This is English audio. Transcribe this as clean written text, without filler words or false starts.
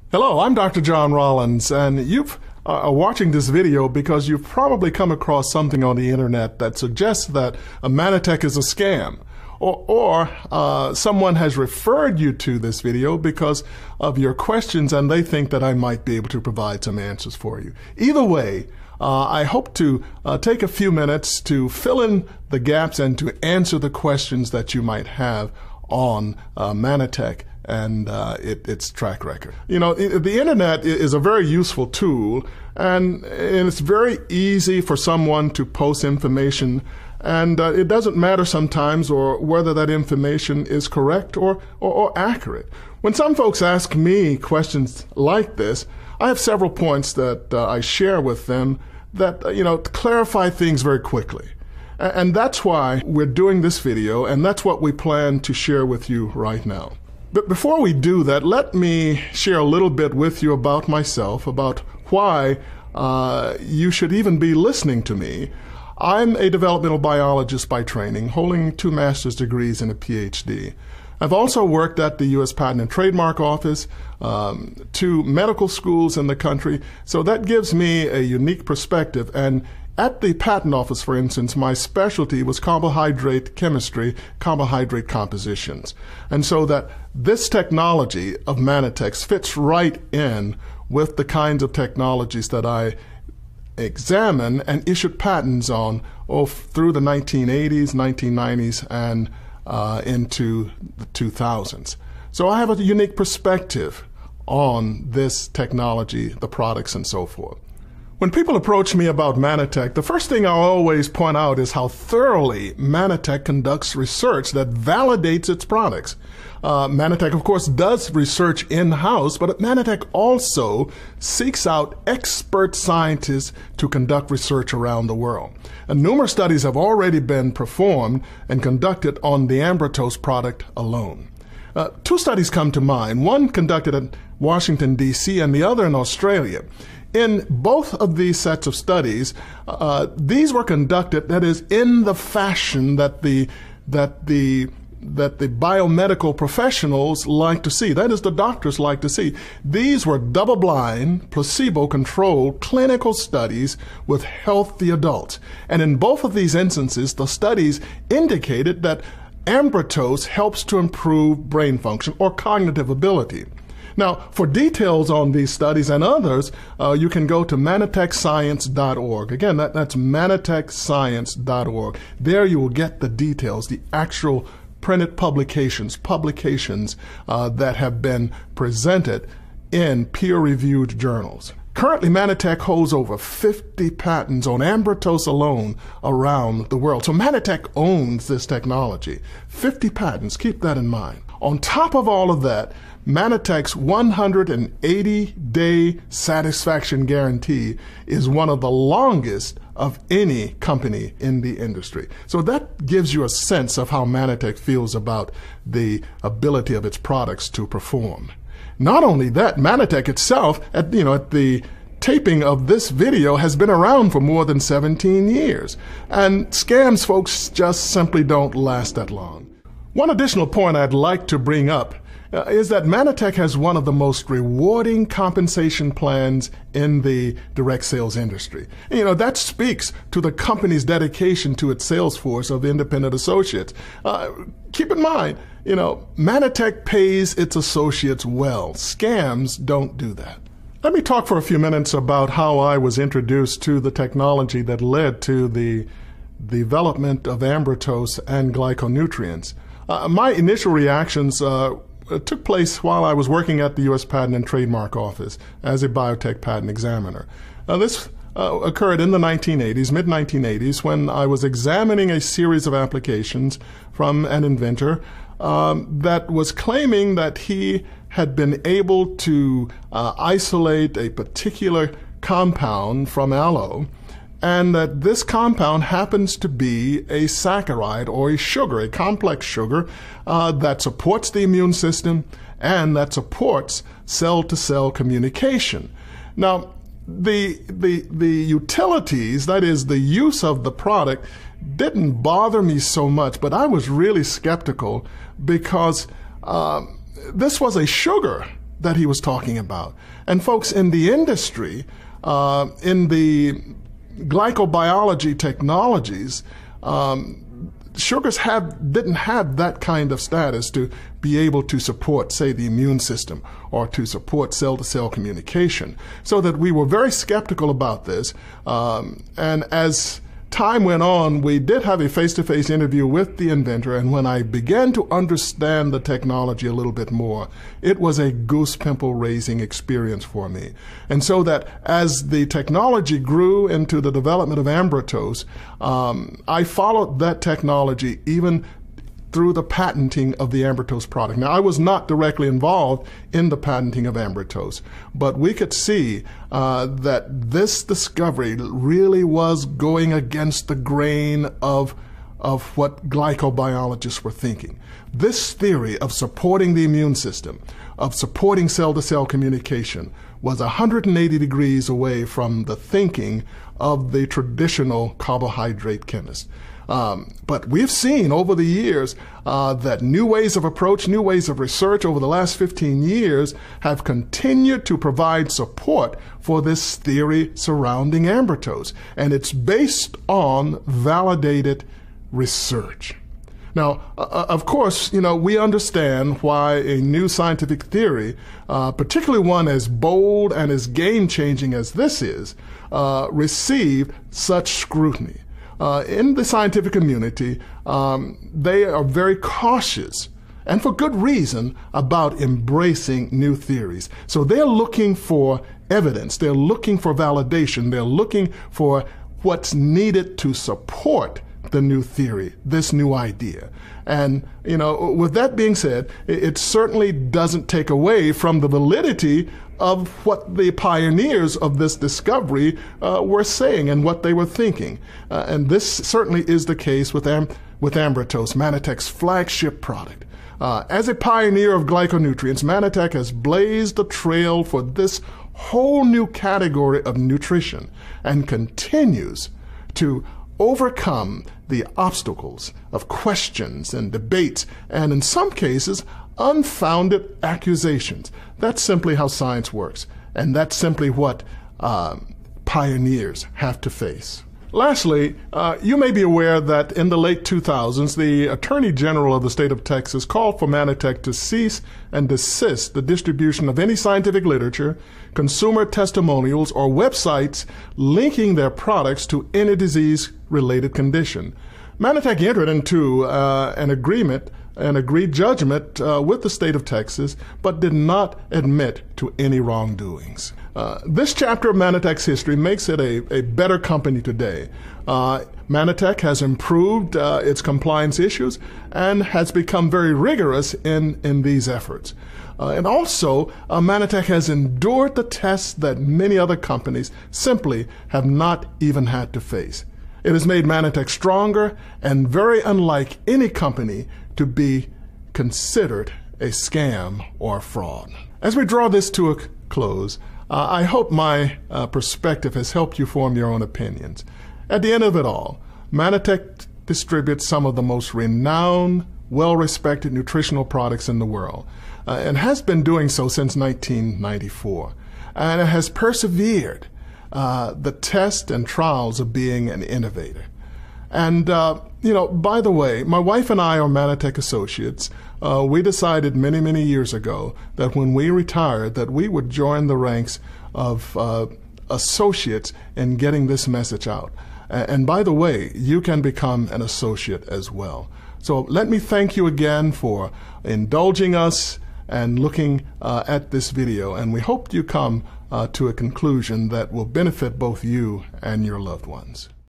Hello, I'm Dr. John Rollins, and you've are watching this video because you've probably come across something on the internet that suggests that a Mannatech is a scam, or someone has referred you to this video because of your questions and they think that I might be able to provide some answers for you. Either way, I hope to take a few minutes to fill in the gaps and to answer the questions that you might have on Mannatech and its track record. You know, the internet is a very useful tool, and it's very easy for someone to post information, and it doesn't matter sometimes or whether that information is correct or accurate. When some folks ask me questions like this, I have several points that I share with them that clarify things very quickly. And that's why we're doing this video, and that's what we plan to share with you right now. But before we do that, let me share a little bit with you about myself, about why you should even be listening to me. I'm a developmental biologist by training, holding 2 master's degrees and a PhD. I've also worked at the U.S. Patent and Trademark Office, 2 medical schools in the country, so that gives me a unique perspective. And at the patent office, for instance, my specialty was carbohydrate chemistry, carbohydrate compositions. And so that this technology of Mannatech fits right in with the kinds of technologies that I examine and issued patents on through the 1980s, 1990s, and into the 2000s. So I have a unique perspective on this technology, the products, and so forth. When people approach me about Mannatech, the first thing I'll always point out is how thoroughly Mannatech conducts research that validates its products. Mannatech, of course, does research in-house, but Mannatech also seeks out expert scientists to conduct research around the world. And numerous studies have already been performed and conducted on the Ambrotose product alone. 2 studies come to mind, one conducted in Washington, D.C., and the other in Australia. In both of these sets of studies, these were conducted, that is, in the fashion that the biomedical professionals like to see, that is, the doctors like to see. These were double-blind, placebo-controlled clinical studies with healthy adults. And in both of these instances, the studies indicated that Ambrotose helps to improve brain function or cognitive ability. Now, for details on these studies and others, you can go to mannatechscience.org. Again, that's mannatechscience.org. There you will get the details, the actual printed publications that have been presented in peer-reviewed journals. Currently, Mannatech holds over 50 patents on Ambrotose alone around the world. So Mannatech owns this technology. 50 patents, keep that in mind. On top of all of that, Mannatech's 180-day satisfaction guarantee is one of the longest of any company in the industry. So that gives you a sense of how Mannatech feels about the ability of its products to perform. Not only that, Mannatech itself, at the taping of this video, has been around for more than 17 years. And scams, folks, just simply don't last that long. One additional point I'd like to bring up is that Mannatech has one of the most rewarding compensation plans in the direct sales industry. That speaks to the company's dedication to its sales force of independent associates. Keep in mind, Mannatech pays its associates well. Scams don't do that. Let me talk for a few minutes about how I was introduced to the technology that led to the development of Ambrotose and glyconutrients. My initial reactions took place while I was working at the U.S. Patent and Trademark Office as a biotech patent examiner. This occurred in the 1980s, mid-1980s, when I was examining a series of applications from an inventor that was claiming that he had been able to isolate a particular compound from aloe, and that this compound happens to be a saccharide or a sugar, a complex sugar that supports the immune system and that supports cell-to-cell communication. Now, the utilities, that is, the use of the product, didn't bother me so much, but I was really skeptical because this was a sugar that he was talking about. And folks, in the industry, in the glycobiology technologies, sugars didn't have that kind of status to be able to support, say, the immune system or to support cell-to-cell communication, so that we were very skeptical about this. And as time went on, we did have a face-to-face interview with the inventor, and when I began to understand the technology a little bit more, it was a goose pimple raising experience for me. And so that as the technology grew into the development of ambrotos, I followed that technology even through the patenting of the ambrotos product. Now, I was not directly involved in the patenting of ambrotos, but we could see that this discovery really was going against the grain of what glycobiologists were thinking. This theory of supporting the immune system, of supporting cell-to-cell communication, was 180 degrees away from the thinking of the traditional carbohydrate chemist. But we've seen over the years that new ways of approach, new ways of research over the last 15 years have continued to provide support for this theory surrounding ambrotos. And it's based on validated research. Now, of course, we understand why a new scientific theory, particularly one as bold and as game-changing as this is, received such scrutiny. In the scientific community, they are very cautious, and for good reason, about embracing new theories. So they're looking for evidence, they're looking for validation, they're looking for what's needed to support the new theory, this new idea. And, with that being said, it certainly doesn't take away from the validity of what the pioneers of this discovery were saying and what they were thinking. And this certainly is the case with ambrotos, Mannatech's flagship product. As a pioneer of glyconutrients, Mannatech has blazed the trail for this whole new category of nutrition and continues to overcome the obstacles of questions and debates, and in some cases, unfounded accusations. That's simply how science works, and that's simply what pioneers have to face. Lastly, you may be aware that in the late 2000s, the Attorney General of the state of Texas called for Mannatech to cease and desist the distribution of any scientific literature, consumer testimonials, or websites linking their products to any disease-related condition. Mannatech entered into an agreed judgment with the state of Texas, but did not admit to any wrongdoings. This chapter of Mannatech's history makes it a better company today. Mannatech has improved its compliance issues and has become very rigorous in these efforts. And also, Mannatech has endured the tests that many other companies simply have not even had to face. It has made Mannatech stronger and very unlike any company to be considered a scam or a fraud. As we draw this to a close, I hope my perspective has helped you form your own opinions. At the end of it all, Mannatech distributes some of the most renowned, well-respected nutritional products in the world, and has been doing so since 1994. And it has persevered the test and trials of being an innovator. And, by the way, my wife and I are Mannatech associates. We decided many, many years ago that when we retired that we would join the ranks of associates in getting this message out. And by the way, you can become an associate as well. So let me thank you again for indulging us and looking at this video. And we hope you come to a conclusion that will benefit both you and your loved ones.